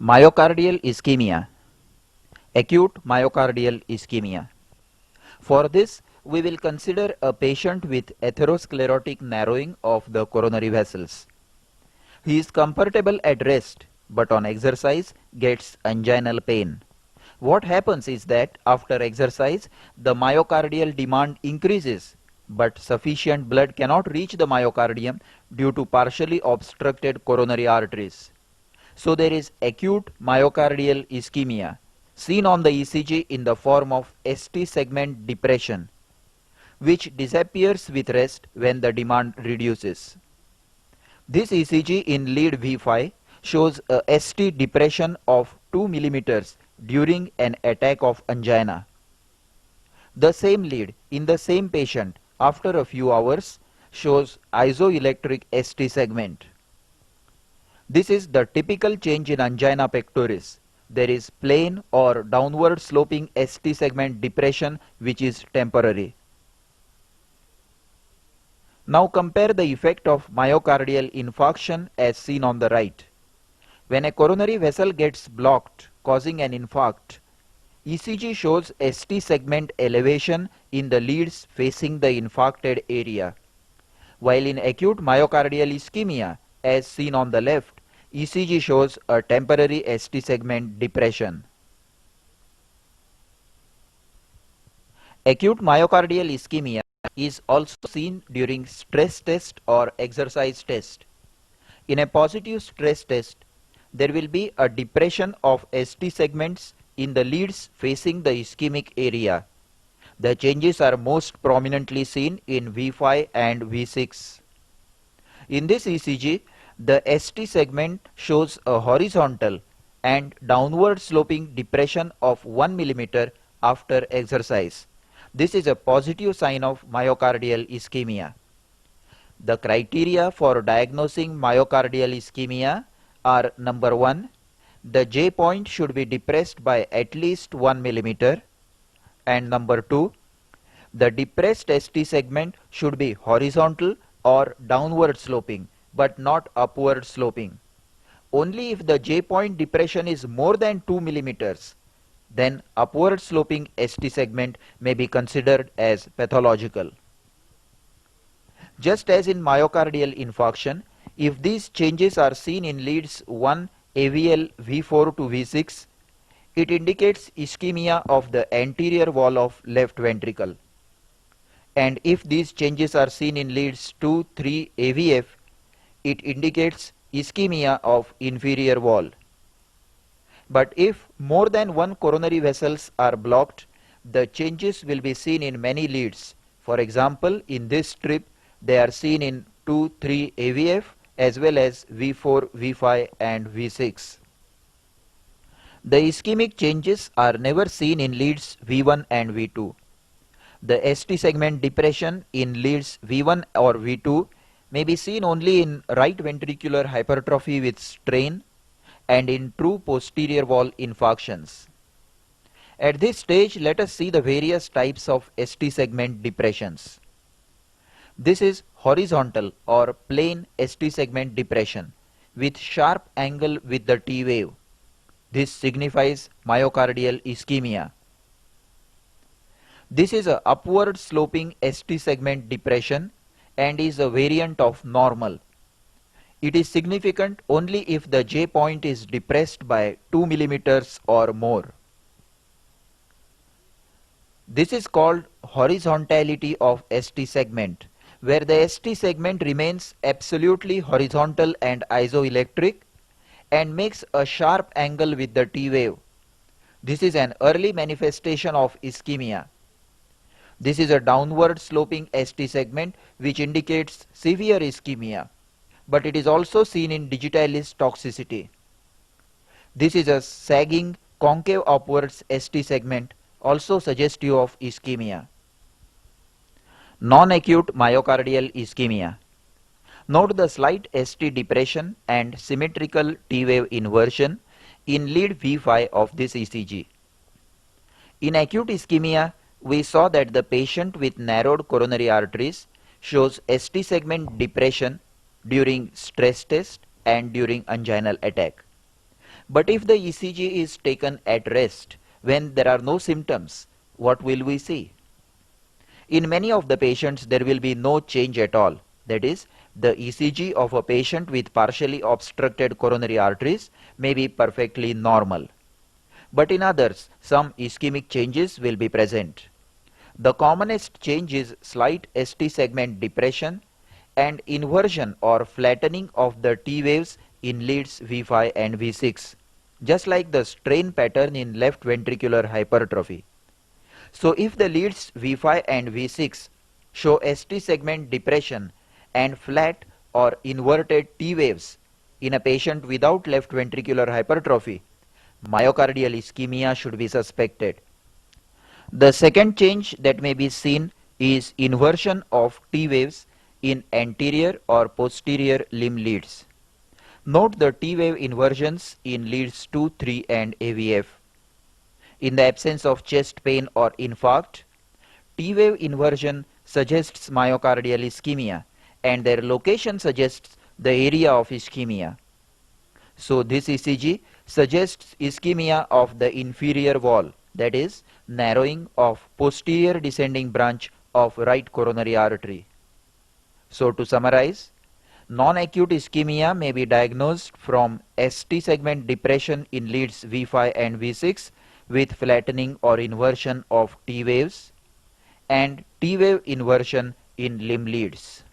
Myocardial ischemia, acute myocardial ischemia. For this, we will consider a patient with atherosclerotic narrowing of the coronary vessels. He is comfortable at rest, but on exercise gets anginal pain. What happens is that after exercise, the myocardial demand increases, but sufficient blood cannot reach the myocardium due to partially obstructed coronary arteries. So there is acute myocardial ischemia seen on the ECG in the form of ST segment depression, which disappears with rest when the demand reduces. This ECG in lead V5 shows a ST depression of 2 mm during an attack of angina. The same lead in the same patient after a few hours shows isoelectric ST segment. This is the typical change in angina pectoris. There is plain or downward sloping ST segment depression which is temporary. Now compare the effect of myocardial infarction as seen on the right. When a coronary vessel gets blocked causing an infarct, ECG shows ST segment elevation in the leads facing the infarcted area. While in acute myocardial ischemia, as seen on the left, ECG shows a temporary ST segment depression. Acute myocardial ischemia is also seen during stress test or exercise test. In a positive stress test, there will be a depression of ST segments in the leads facing the ischemic area. The changes are most prominently seen in V5 and V6. In this ECG, the ST segment shows a horizontal and downward sloping depression of 1 mm after exercise. This is a positive sign of myocardial ischemia. The criteria for diagnosing myocardial ischemia are: number 1, the J point should be depressed by at least 1 mm, and number 2, the depressed ST segment should be horizontal or downward sloping but not upward sloping. Only if the J point depression is more than 2 mm, then upward sloping ST segment may be considered as pathological. Just as in myocardial infarction, if these changes are seen in leads 1 AVL V4 to V6, it indicates ischemia of the anterior wall of left ventricle. And if these changes are seen in leads 2, 3 AVF, it indicates ischemia of inferior wall. But if more than one coronary vessels are blocked, the changes will be seen in many leads. For example, in this strip, they are seen in 2, 3 AVF as well as V4, V5 and V6. The ischemic changes are never seen in leads V1 and V2. The ST segment depression in leads V1 or V2 may be seen only in right ventricular hypertrophy with strain and in true posterior wall infarctions. At this stage, let us see the various types of ST segment depressions. This is horizontal or plain ST segment depression with sharp angle with the T wave. This signifies myocardial ischemia. This is a upward sloping ST segment depression and is a variant of normal. It is significant only if the J point is depressed by 2 mm or more. This is called horizontality of ST segment, where the ST segment remains absolutely horizontal and isoelectric and makes a sharp angle with the T wave. This is an early manifestation of ischemia. This is a downward sloping ST segment which indicates severe ischemia, but it is also seen in digitalis toxicity. This is a sagging concave upwards ST segment, also suggestive of ischemia. Non-acute myocardial ischemia. Note the slight ST depression and symmetrical T wave inversion in lead V5 of this ECG. In acute ischemia, we saw that the patient with narrowed coronary arteries shows ST segment depression during stress test and during anginal attack. But if the ECG is taken at rest when there are no symptoms, what will we see? In many of the patients, there will be no change at all. That is, the ECG of a patient with partially obstructed coronary arteries may be perfectly normal. But in others, some ischemic changes will be present. The commonest change is slight ST segment depression and inversion or flattening of the T waves in leads V5 and V6, just like the strain pattern in left ventricular hypertrophy. So if the leads V5 and V6 show ST segment depression and flat or inverted T waves in a patient without left ventricular hypertrophy, myocardial ischemia should be suspected. The second change that may be seen is inversion of T waves in anterior or posterior limb leads. Note the T wave inversions in leads 2, 3 and AVF. In the absence of chest pain or infarct, T wave inversion suggests myocardial ischemia and their location suggests the area of ischemia. So this ECG suggests ischemia of the inferior wall, that is, narrowing of posterior descending branch of right coronary artery. So to summarize, non-acute ischemia may be diagnosed from ST segment depression in leads V5 and V6 with flattening or inversion of T waves and T wave inversion in limb leads.